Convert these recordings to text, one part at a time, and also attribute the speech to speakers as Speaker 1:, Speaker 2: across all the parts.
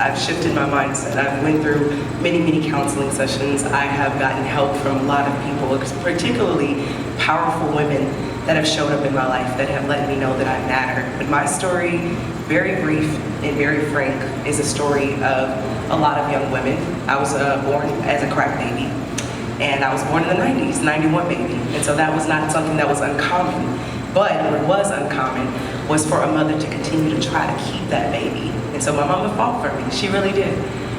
Speaker 1: I've shifted my mindset. I've went through many counseling sessions. I have gotten help from a lot of people, particularly powerful women that have showed up in my life that have let me know that I matter. But my story, very brief and very frank, is a story of a lot of young women. I was born as a crack baby, and I was born in the 90s, 91 baby. And so that was not something that was uncommon. But what was uncommon was for a mother to continue to try to keep that baby. And so my mama fought for me, she really did.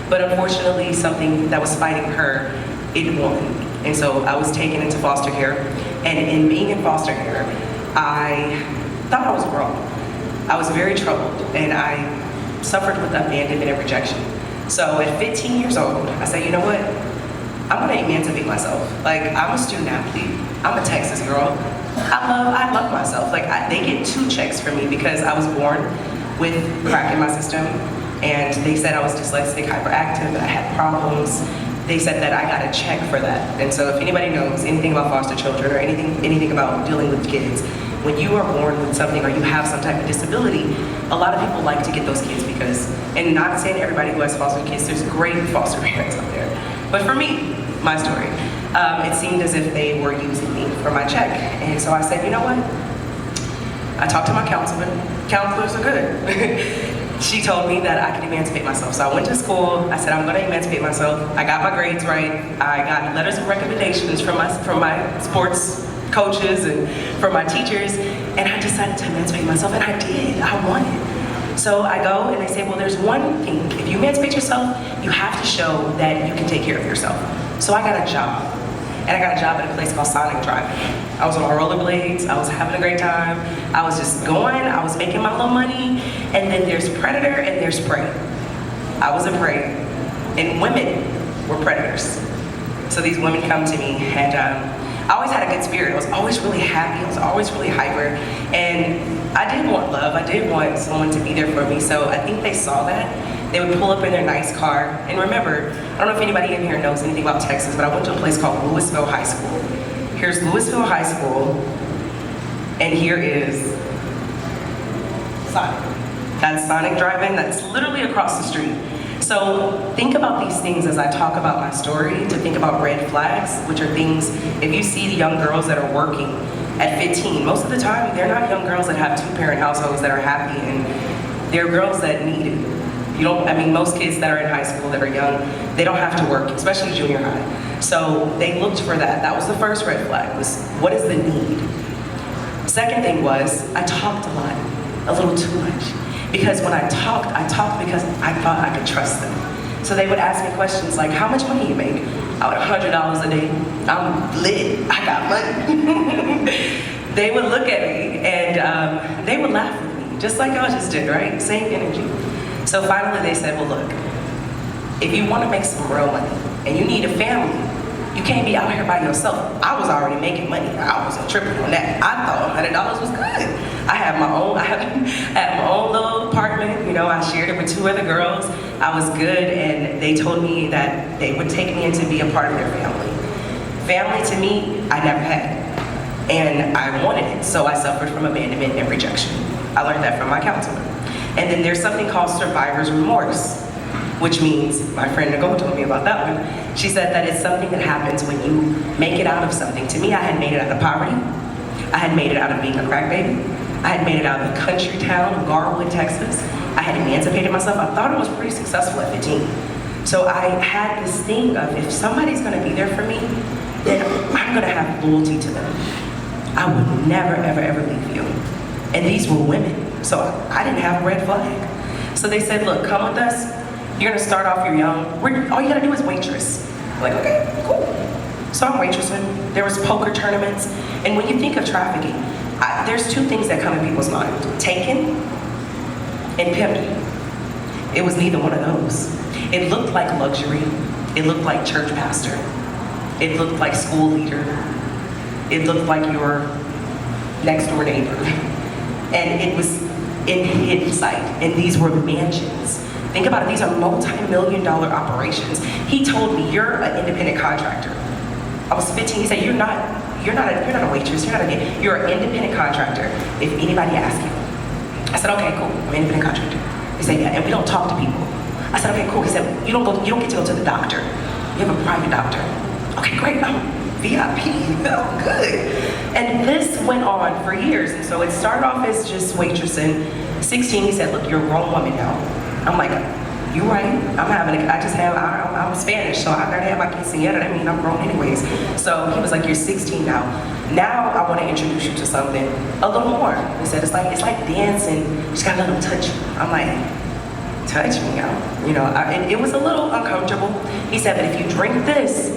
Speaker 1: But unfortunately, something that was fighting her, it won. And so I was taken into foster care. And in being in foster care, I thought I was wrong. I was very troubled, and I suffered with abandonment and rejection. So at 15 years old, I said, you know what? I'm gonna emancipate myself. Like, I'm a student athlete. I'm a Texas girl. I love myself. Like, they get 2 checks from me because I was born with crack in my system, and they said I was dyslexic, hyperactive, that I had problems. They said that I got a check for that. And so if anybody knows anything about foster children or anything about dealing with kids, when you are born with something or you have some type of disability, a lot of people like to get those kids because, and not saying everybody who has foster kids, there's great foster parents out there. But for me, my story, it seemed as if they were using me for my check. And so I said, you know what? I talked to my counselor. Counselors are good. She told me that I could emancipate myself. So I went to school. I said, I'm going to emancipate myself. I got my grades right. I got letters of recommendations from my sports coaches and from my teachers. And I decided to emancipate myself, and I did. I won it. So I go, and they say, well, there's one thing. If you emancipate yourself, you have to show that you can take care of yourself. So I got a job. And I got a job at a place called Sonic Drive. I was on my rollerblades, I was having a great time, I was just going, I was making my little money, and then there's predator and there's prey. I was a prey, and women were predators. So these women come to me, and I always had a good spirit. I was always really happy, I was always really hyper, and I did want love, I did want someone to be there for me, so I think they saw that. They would pull up in their nice car, and remember, I don't know if anybody in here knows anything about Texas, but I went to a place called Louisville High School. Here's Louisville High School, and here is Sonic. That's Sonic Drive-In, that's literally across the street. So think about these things as I talk about my story, to think about red flags, which are things, if you see the young girls that are working at 15, most of the time, they're not young girls that have 2-parent households that are happy, and they're girls that need it. Most kids that are in high school that are young, they don't have to work, especially junior high. So they looked for that. That was the first red flag, was what is the need? Second thing was, I talked a lot, a little too much. Because when I talked because I thought I could trust them. So they would ask me questions like, how much money you make? I would $100 a day. I'm lit, I got money. They would look at me and they would laugh with me, just like y'all just did, right? Same energy. So finally they said, well look, if you want to make some real money and you need a family, you can't be out here by yourself. I was already making money. I wasn't tripping on that. I thought $100 was good. I had my own little apartment. You know, I shared it with 2 other girls. I was good, and they told me that they would take me in to be a part of their family. Family to me, I never had. And I wanted it, so I suffered from abandonment and rejection. I learned that from my counselor. And then there's something called survivor's remorse, which means, my friend Nicole told me about that one. She said that it's something that happens when you make it out of something. To me, I had made it out of poverty. I had made it out of being a crack baby. I had made it out of the country town of Garwood, Texas. I had emancipated myself. I thought I was pretty successful at 15. So I had this thing of, if somebody's gonna be there for me, then I'm gonna have loyalty to them. I would never, ever leave you. And these were women. So I didn't have a red flag. So they said, look, come with us. You're gonna start off, you're young. All you gotta do is waitress. I'm like, okay, cool. So I'm waitressing. There was poker tournaments. And when you think of trafficking, there's 2 things that come in people's mind. Taken and pimped. It was neither one of those. It looked like luxury. It looked like church pastor. It looked like school leader. It looked like your next door neighbor. And it was in hidden sight, and these were mansions. Think about it, these are multi-million-dollar operations. He told me, you're an independent contractor. I was 15, he said, you're not a waitress, you're an independent contractor if anybody asks you. I said, okay, cool, I'm an independent contractor. He said, yeah, and we don't talk to people. I said, okay, cool. He said, you don't get to go to the doctor. You have a private doctor. Okay, great. I'm VIP. Oh, good. And this went on for years. And so it started off as just waitressing. 16, he said, look, you're a grown woman now. I'm like, you right. I'm Spanish, so I already have my quinceañera. That means I'm grown anyways. So he was like, you're 16 now. Now I want to introduce you to something a little more. He said, it's like dancing. You just gotta let them touch you. I'm like, touch me, it was a little uncomfortable. He said, but if you drink this,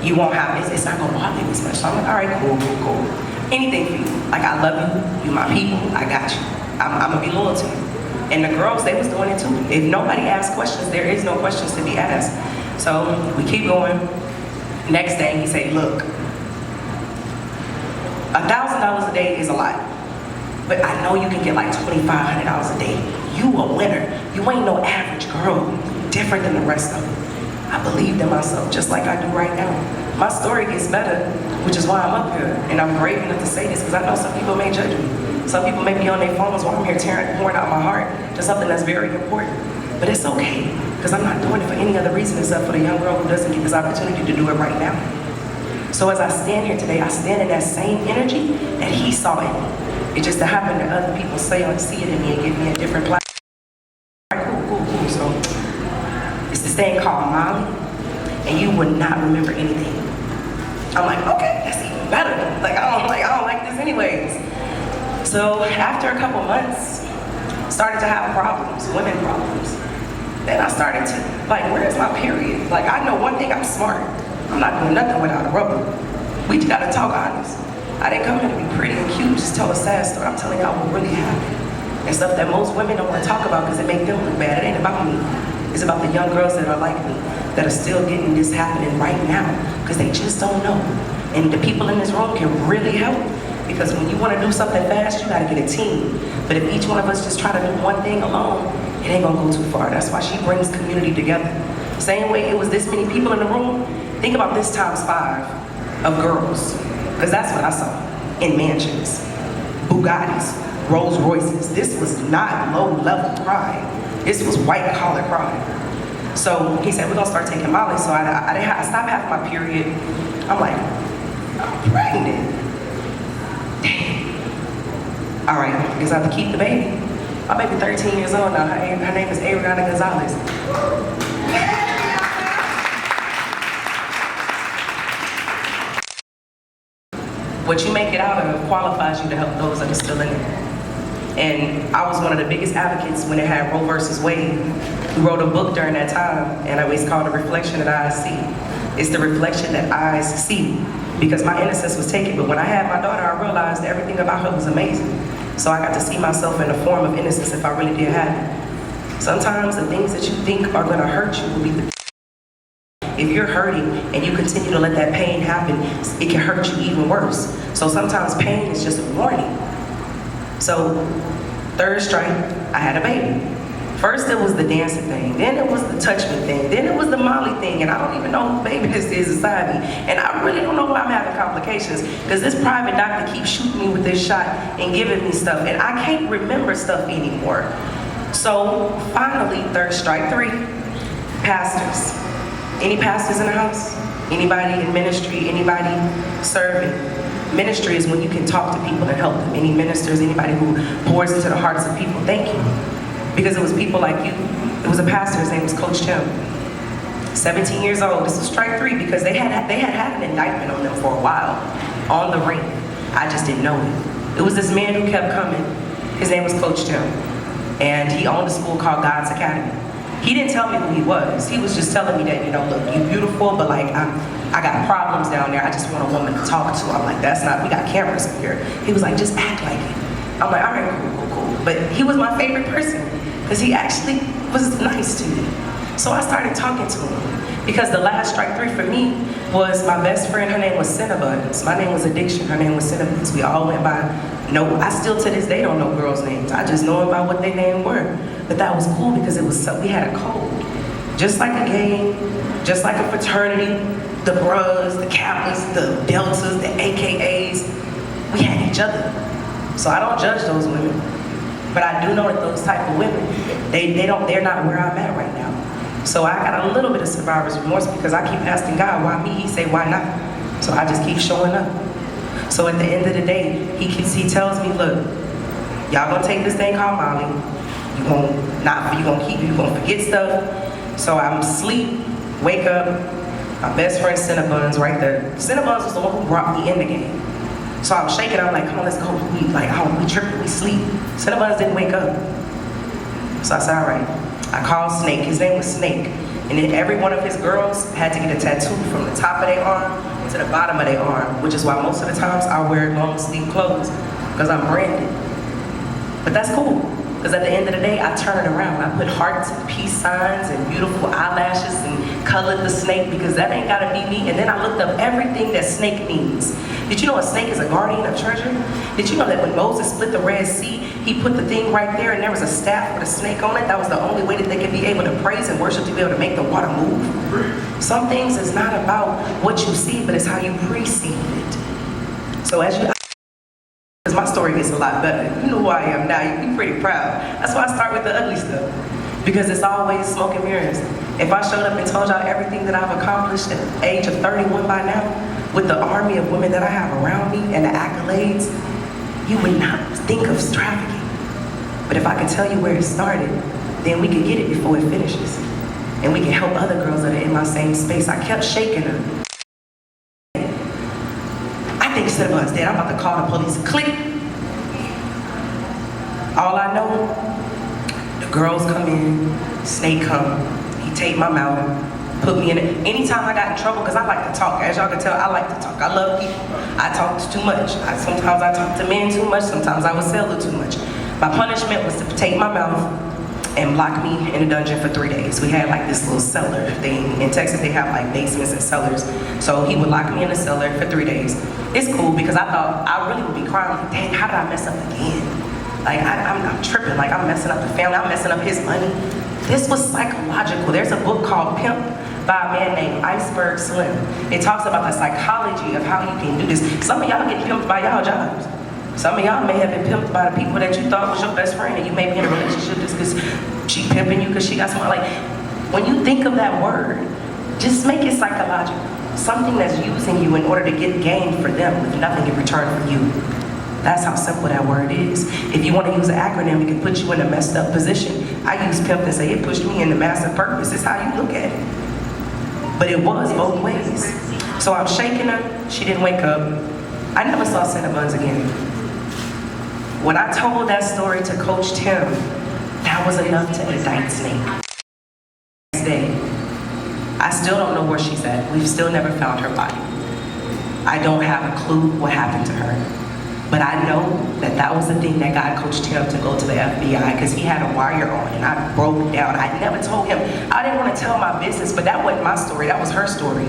Speaker 1: you won't have it. It's not gonna bother you as much. So I'm like, all right, cool. Anything for you. Like, I love you. You my people. I got you. I'm gonna be loyal to you. And the girls, they was doing it too. If nobody asked questions, there is no questions to be asked. So we keep going. Next day, he said, look, $1,000 a day is a lot, but I know you can get like $2,500 a day. You a winner. You ain't no average girl. You different than the rest of them. I believed in myself just like I do right now. My story gets better, which is why I'm up here. And I'm brave enough to say this because I know some people may judge me. Some people may be on their phones while I'm here pouring out my heart to something that's very important. But it's okay, because I'm not doing it for any other reason except for the young girl who doesn't get this opportunity to do it right now. So as I stand here today, I stand in that same energy that he saw in me. It just happened that other people see it in me and give me a different platform. Cool. So it's this thing called Molly, and you would not remember anything. I'm like, okay, that's even better. Like I don't like this anyways. So after a couple months, started to have problems, women problems. Then I started to, like, where's my period? Like, I know one thing, I'm smart. I'm not doing nothing without a rubber. We just gotta talk honest. I didn't come here to be pretty and cute, just tell a sad story. I'm telling y'all what really happened. And stuff that most women don't want to talk about because it makes them look bad. It ain't about me. It's about the young girls that are like me, that are still getting this happening right now, because they just don't know. And the people in this room can really help. Because when you want to do something fast, you got to get a team. But if each one of us just try to do one thing alone, it ain't going to go too far. That's why she brings community together. Same way it was this many people in the room, think about this times 5 of girls. Because that's what I saw in mansions, Bugattis, Rolls Royces. This was not low-level crime. This was white-collar crime. So he said, we're going to start taking Molly. So I stopped having my period. I'm like, I'm pregnant. All right, I guess I have to keep the baby. My baby 13 years old now. Her name is Gonzales. What you make it out of qualifies you to help those that are still in it. And I was one of the biggest advocates when it had Roe versus Wade. We wrote a book during that time, and it's called The Reflection That Eyes See. It's the reflection that eyes see. Because my innocence was taken, but when I had my daughter, I realized everything about her was amazing. So I got to see myself in a form of innocence if I really did have it. Sometimes the things that you think are gonna hurt you will be the if you're hurting and you continue to let that pain happen, it can hurt you even worse. So sometimes pain is just a warning. So, 3rd strike, I had a baby. First it was the dancing thing, then it was the touch me thing, then it was the Molly thing, and I don't even know who baby this is inside me. And I really don't know why I'm having complications, because this private doctor keeps shooting me with this shot and giving me stuff, and I can't remember stuff anymore. So finally, 3rd strike 3, pastors. Any pastors in the house? Anybody in ministry, anybody serving? Ministry is when you can talk to people and help them. Any ministers, anybody who pours into the hearts of people, thank you. Because it was people like you. It was a pastor, his name was Coach Tim. 17 years old, this was strike 3 because they had an indictment on them for a while, on the ring. I just didn't know it. It was this man who kept coming. His name was Coach Tim. And he owned a school called God's Academy. He didn't tell me who he was. He was just telling me that, look, you're beautiful, but like, I got problems down there. I just want a woman to talk to. I'm like, that's not, we got cameras up here. He was like, just act like it. I'm like, all right, cool. But he was my favorite person because he actually was nice to me. So I started talking to him because the last strike 3 for me was my best friend. Her name was Cinnabons. My name was Addiction. Her name was Cinnabons. We all went by, I still to this day don't know girls' names. I just know them by what their names were. But that was cool because it was we had a code. Just like a gang, just like a fraternity, the Bros, the Kappas, the Deltas, the AKAs, we had each other. So I don't judge those women, but I do know that those type of women, they're not where I'm at right now. So I got a little bit of survivor's remorse because I keep asking God, why me? He say, why not? So I just keep showing up. So at the end of the day, he tells me, look, y'all gonna take this thing called Molly. You gonna forget stuff. So I'm asleep, wake up, my best friend Cinnabons right there. Cinnabons was the one who brought me in the game. So I'm shaking, I'm like, come on, let's go. We tripping, we sleep. Cinnabons didn't wake up. So I said, all right. I called Snake, his name was Snake. And then every one of his girls had to get a tattoo from the top of their arm to the bottom of their arm, which is why most of the times I wear long sleeve clothes, because I'm branded. But that's cool, because at the end of the day, I turn it around. I put hearts and peace signs and beautiful eyelashes and colored the snake, because that ain't gotta be me. And then I looked up everything that snake means. Did you know a snake is a guardian of treasure? Did you know that when Moses split the Red Sea, he put the thing right there and there was a staff with a snake on it? That was the only way that they could be able to praise and worship, to be able to make the water move. Some things is not about what you see, but it's how you perceive it. So as you, because my story gets a lot better. You know who I am now, you'd be pretty proud. That's why I start with the ugly stuff, because it's always smoke and mirrors. If I showed up and told y'all everything that I've accomplished at the age of 31 by now, with the army of women that I have around me and the accolades, you would not think of trafficking. But if I can tell you where it started, then we can get it before it finishes. And we can help other girls that are in my same space. I kept shaking her. I think Cinnabon's dead. I'm about to call the police. Click. All I know, the girls come in, Snake come, he take my mouth, put me in it. Anytime I got in trouble, because I like to talk. As y'all can tell, I like to talk. I love people. I talk too much. Sometimes I talk to men too much. Sometimes I would sell it too much. My punishment was to take my mouth and lock me in a dungeon for 3 days. We had like this little cellar thing. In Texas, they have like basements and cellars. So he would lock me in a cellar for 3 days. It's cool, because I thought I really would be crying, like, dang, how did I mess up again? Like, I'm tripping. Like, I'm messing up the family. I'm messing up his money. This was psychological. There's a book called Pimp by a man named Iceberg Slim. It talks about the psychology of how you can do this. Some of y'all get pimped by y'all jobs. Some of y'all may have been pimped by the people that you thought was your best friend, and you may be in a relationship just because she pimping you because she got some, like, when you think of that word, just make it psychological. Something that's using you in order to get gain for them with nothing in return for you. That's how simple that word is. If you want to use an acronym, it can put you in a messed up position. I use pimp and say it pushed me into massive purpose. It's how you look at it. But it was both ways. So I'm shaking her, she didn't wake up. I never saw Cinnabons again. When I told that story to Coach Tim, that was enough to indict Snake. Next day, I still don't know where she's at. We've still never found her body. I don't have a clue what happened to her. But I know that that was the thing that got Coach Tim to go to the FBI, because he had a wire on and I broke down. I never told him. I didn't want to tell my business, but that wasn't my story, that was her story.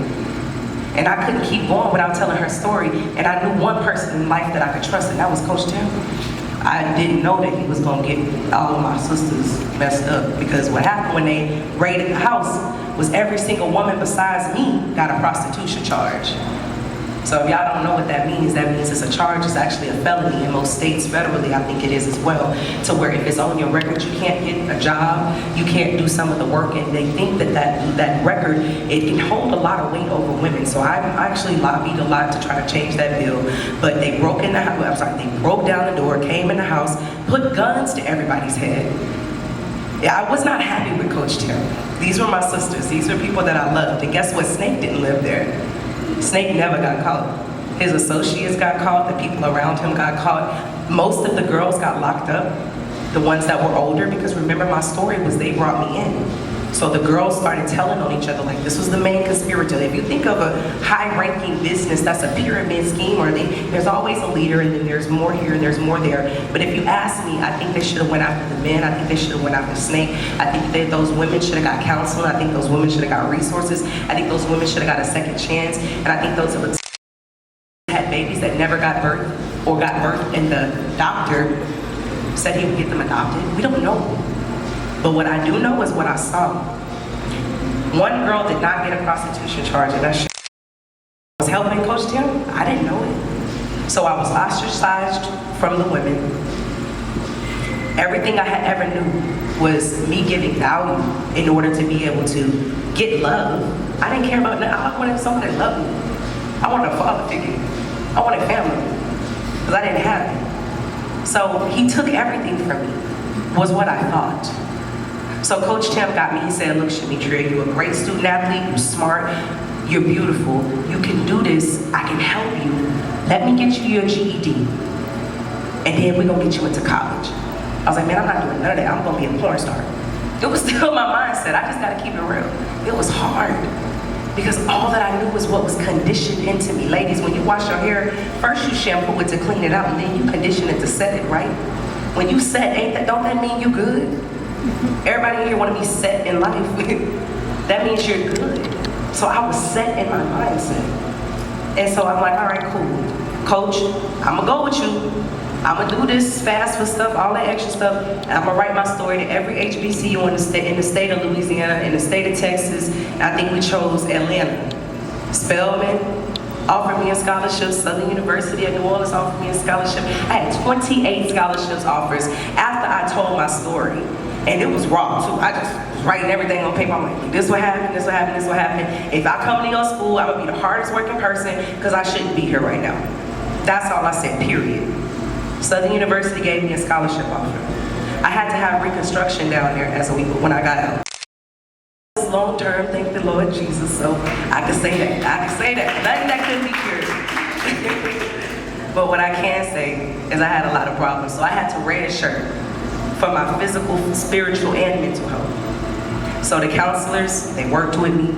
Speaker 1: And I couldn't keep going without telling her story. And I knew one person in life that I could trust, and that was Coach Tim. I didn't know that he was gonna get all of my sisters messed up, because what happened when they raided the house was every single woman besides me got a prostitution charge. So if y'all don't know what that means it's a charge. It's actually a felony in most states. Federally, I think it is as well. To where if it's on your record, you can't get a job, you can't do some of the work, and they think that record, it can hold a lot of weight over women. So I actually lobbied a lot to try to change that bill, but they broke in the house. They broke down the door, came in the house, put guns to everybody's head. Yeah, I was not happy with Coach Tim. These were my sisters. These were people that I loved. And guess what? Snake didn't live there. Snake never got caught. His associates got caught, the people around him got caught. Most of the girls got locked up, the ones that were older, because remember my story was they brought me in. So the girls started telling on each other, like, this was the main conspirator. If you think of a high-ranking business that's a pyramid scheme, or there's always a leader, and then there's more here and there's more there. But if you ask me, I think they should have went after the men. I think they should have went after Snake. I think that those women should have got counseling. I think those women should have got resources. I think those women should have got a second chance. And I think those that had babies that never got birth or got birth, and the doctor said he would get them adopted. We don't know. But what I do know is what I saw. One girl did not get a prostitution charge, and that was helping Coach Tim. I didn't know it. So I was ostracized from the women. Everything I had ever knew was me giving value in order to be able to get love. I didn't care about nothing. I wanted someone that loved me. I wanted a father figure. I wanted family, because I didn't have it. So he took everything from me, was what I thought. So Coach Tim got me, he said, look, Shametria, you're a great student athlete, you're smart, you're beautiful, you can do this, I can help you. Let me get you your GED, and then we're gonna get you into college. I was like, man, I'm not doing none of that, I'm gonna be a porn star. It was still my mindset, I just gotta keep it real. It was hard, because all that I knew was what was conditioned into me. Ladies, when you wash your hair, first you shampoo it to clean it out, and then you condition it to set it, right? When you set, don't that mean you good? Everybody in here want to be set in life. That means you're good. So I was set in my mindset. And so I'm like, all right, cool. Coach, I'm gonna go with you. I'm gonna do this fast for stuff, all that extra stuff, and I'm gonna write my story to every HBCU in the state of Louisiana, in the state of Texas, and I think we chose Atlanta. Spelman offered me a scholarship, Southern University of New Orleans offered me a scholarship. I had 28 scholarships offers after I told my story. And it was raw too. I just was writing everything on paper. I'm like, this will happen, this will happen, this will happen. If I come to your school, I'm gonna be the hardest working person because I shouldn't be here right now. That's all I said, period. Southern University gave me a scholarship offer. I had to have reconstruction down there as a week when I got out. It's long term, thank the Lord Jesus, so I can say that. I can say that. Nothing that couldn't be cured. But what I can say is I had a lot of problems, so I had to red shirt for my physical, spiritual, and mental health. So the counselors, they worked with me.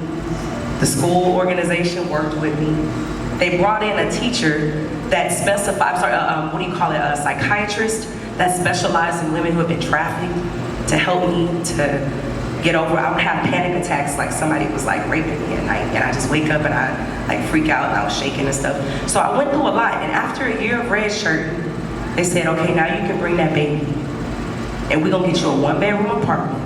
Speaker 1: The school organization worked with me. They brought in a teacher that specified, a psychiatrist that specialized in women who have been trafficked to help me to get over. I would have panic attacks like somebody was like raping me at night, and I just wake up and I like freak out and I was shaking and stuff. So I went through a lot, and after a year of red shirt, they said, okay, now you can bring that baby, and we're gonna get you a 1-bedroom apartment,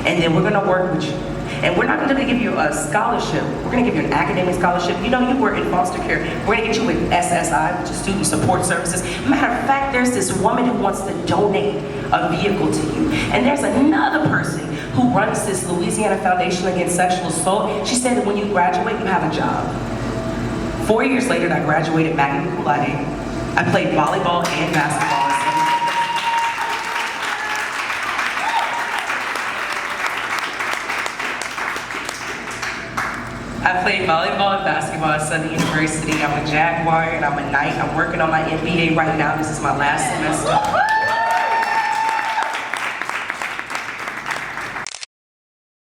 Speaker 1: and then we're gonna work with you. And we're not gonna give you a scholarship, we're gonna give you an academic scholarship. You know, you were in foster care. We're gonna get you with SSI, which is Student Support Services. Matter of fact, there's this woman who wants to donate a vehicle to you. And there's another person who runs this Louisiana Foundation Against Sexual Assault. She said that when you graduate, you have a job. 4 years later, I graduated magna cum laude. I played volleyball and basketball. I played volleyball and basketball at Southern University. I'm a Jaguar and I'm a Knight. I'm working on my MBA right now. This is my last semester.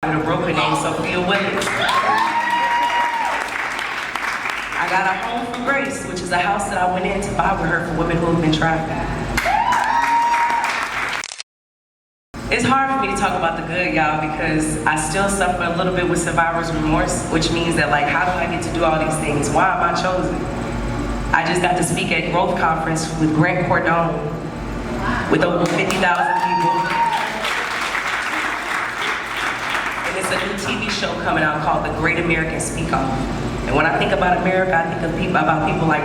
Speaker 1: With a broker named Sophia Willis. I got a home for Grace, which is a house that I went in to buy with her for women who have been trafficked. It's hard for me to talk about the good, y'all, because I still suffer a little bit with survivor's remorse, which means that, like, how do I get to do all these things? Why am I chosen? I just got to speak at Growth Conference with Grant Cardone, with over 50,000 people. And it's a new TV show coming out called The Great American Speak Off. And when I think about America, I think of about people like